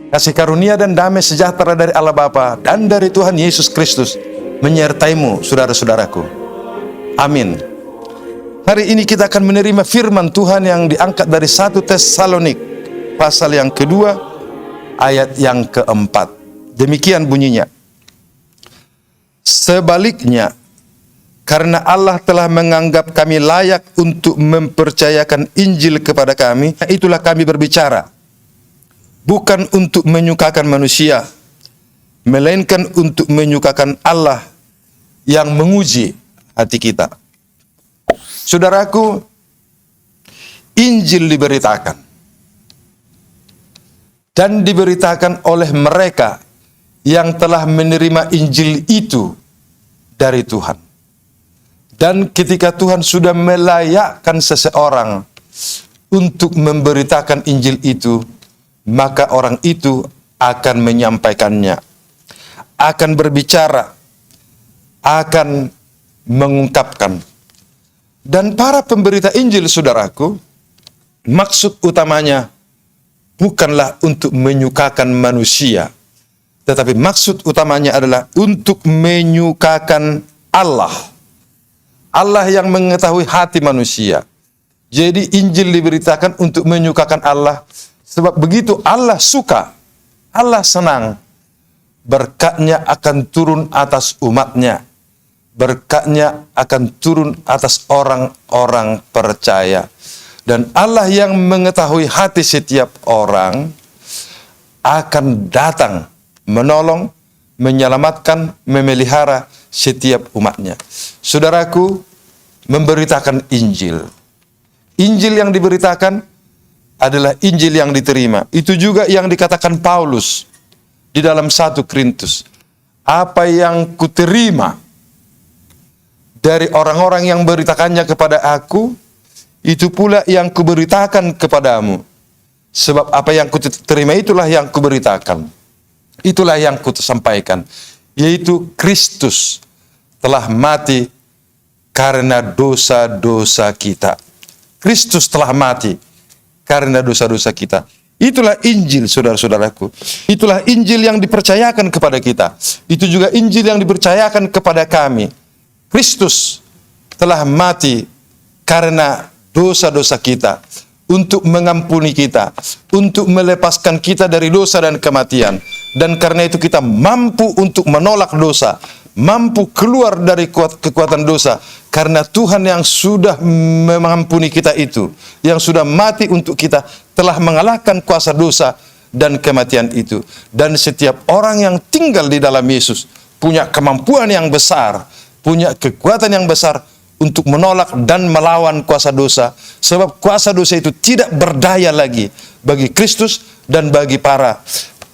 Kasih karunia dan damai sejahtera dari Allah Bapa dan dari Tuhan Yesus Kristus menyertaimu, saudara-saudaraku. Amin. Hari ini kita akan menerima firman Tuhan yang diangkat dari 1 Tesalonik pasal yang kedua ayat yang keempat. Demikian bunyinya. Sebaliknya, karena Allah telah menganggap kami layak untuk mempercayakan Injil kepada kami, itulah kami berbicara. Bukan untuk menyukakan manusia, melainkan untuk menyukakan Allah yang menguji hati kita. Saudaraku, Injil diberitakan. Dan diberitakan oleh mereka yang telah menerima Injil itu dari Tuhan. Dan ketika Tuhan sudah melayakkan seseorang untuk memberitakan Injil itu, maka orang itu akan menyampaikannya, akan berbicara, akan mengungkapkan. Dan para pemberita Injil, saudaraku, maksud utamanya bukanlah untuk menyukakan manusia, tetapi maksud utamanya adalah untuk menyukakan Allah. Allah yang mengetahui hati manusia. Jadi Injil diberitakan untuk menyukakan Allah. Sebab begitu Allah suka, Allah senang, berkatnya akan turun atas umatnya. Berkatnya akan turun atas orang-orang percaya. Dan Allah yang mengetahui hati setiap orang akan datang, menolong, menyelamatkan, memelihara setiap umatnya. Saudaraku, memberitakan Injil. Injil yang diberitakan adalah Injil yang diterima. Itu juga yang dikatakan Paulus di dalam 1 Korintus. Apa yang kuterima dari orang-orang yang beritakannya kepada aku, itu pula yang kuberitakan kepadamu. Sebab apa yang kuterima itulah yang kuberitakan. Itulah yang kusampaikan. Yaitu Kristus telah mati karena dosa-dosa kita. Kristus telah mati karena dosa-dosa kita. Itulah Injil, saudara-saudaraku. Itulah Injil yang dipercayakan kepada kita. Itu juga Injil yang dipercayakan kepada kami. Kristus telah mati karena dosa-dosa kita, untuk mengampuni kita, untuk melepaskan kita dari dosa dan kematian. Dan karena itu kita mampu untuk menolak dosa, mampu keluar dari kekuatan dosa, karena Tuhan yang sudah mengampuni kita itu, yang sudah mati untuk kita, telah mengalahkan kuasa dosa dan kematian itu. Dan setiap orang yang tinggal di dalam Yesus punya kemampuan yang besar, punya kekuatan yang besar untuk menolak dan melawan kuasa dosa. Sebab kuasa dosa itu tidak berdaya lagi bagi Kristus dan bagi para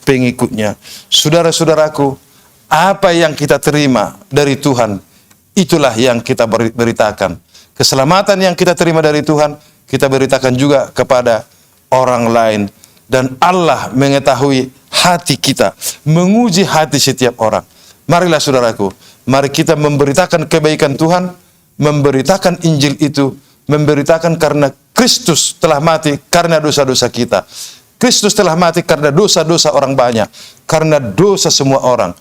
pengikutnya. Saudara-saudaraku, apa yang kita terima dari Tuhan, itulah yang kita beritakan. Keselamatan yang kita terima dari Tuhan, kita beritakan juga kepada orang lain. Dan Allah mengetahui hati kita, menguji hati setiap orang. Marilah saudaraku, mari kita memberitakan kebaikan Tuhan, memberitakan Injil itu, memberitakan karena Kristus telah mati karena dosa-dosa kita. Kristus telah mati karena dosa-dosa orang banyak, karena dosa semua orang.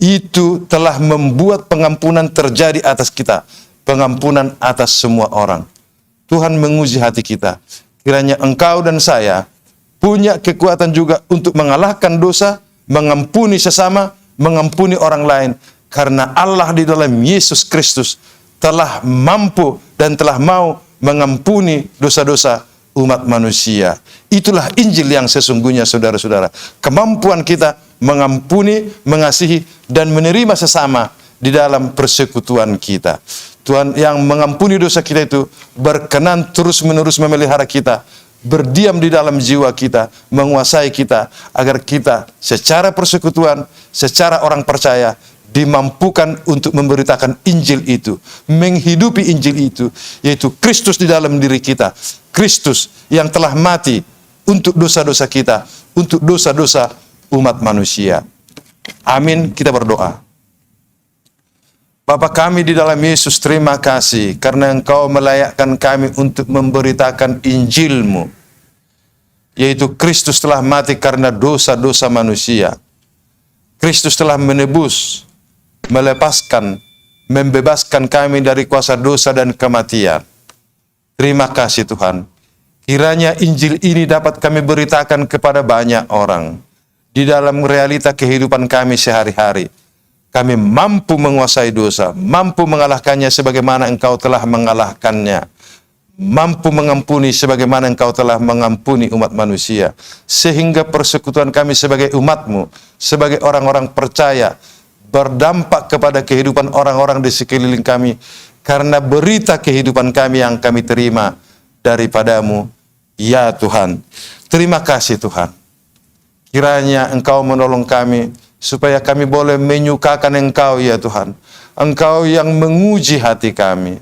Itu telah membuat pengampunan terjadi atas kita, pengampunan atas semua orang. Tuhan menguji hati kita. Kiranya engkau dan saya punya kekuatan juga untuk mengalahkan dosa, mengampuni sesama, mengampuni orang lain, karena Allah di dalam Yesus Kristus telah mampu dan telah mau mengampuni dosa-dosa umat manusia. Itulah Injil yang sesungguhnya, saudara-saudara. Kemampuan kita mengampuni, mengasihi, dan menerima sesama di dalam persekutuan kita. Tuhan yang mengampuni dosa kita itu berkenan terus-menerus memelihara kita, berdiam di dalam jiwa kita, menguasai kita, agar kita secara persekutuan, secara orang percaya, dimampukan untuk memberitakan Injil itu, menghidupi Injil itu, yaitu Kristus di dalam diri kita. Kristus yang telah mati untuk dosa-dosa kita, untuk dosa-dosa umat manusia. Amin, kita berdoa. Bapa kami di dalam Yesus, terima kasih karena Engkau melayakkan kami untuk memberitakan Injil-Mu. yaitu Kristus telah mati karena dosa-dosa manusia. Kristus telah menebus, melepaskan, membebaskan kami dari kuasa dosa dan kematian. Terima kasih Tuhan. Kiranya Injil ini dapat kami beritakan kepada banyak orang. Di dalam realita kehidupan kami sehari-hari, kami mampu menguasai dosa, mampu mengalahkannya sebagaimana Engkau telah mengalahkannya, mampu mengampuni sebagaimana Engkau telah mengampuni umat manusia, sehingga persekutuan kami sebagai umat-Mu, sebagai orang-orang percaya, berdampak kepada kehidupan orang-orang di sekeliling kami, karena berita kehidupan kami yang kami terima daripada-Mu, ya Tuhan. Terima kasih Tuhan. Kiranya Engkau menolong kami, supaya kami boleh menyukakan Engkau, ya Tuhan. Engkau yang menguji hati kami.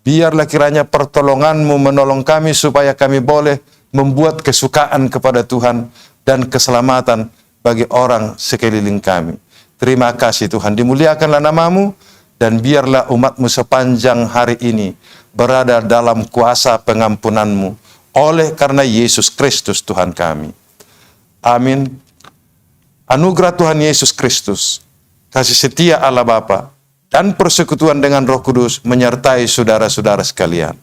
Biarlah kiranya pertolongan-Mu menolong kami, supaya kami boleh membuat kesukaan kepada Tuhan dan keselamatan bagi orang sekeliling kami. Terima kasih Tuhan, dimuliakanlah nama-Mu, dan biarlah umat-Mu sepanjang hari ini berada dalam kuasa pengampunan-Mu, oleh karena Yesus Kristus Tuhan kami. Amin. Anugerah Tuhan Yesus Kristus, kasih setia Allah Bapa, dan persekutuan dengan Roh Kudus menyertai saudara-saudara sekalian.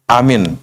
Amin.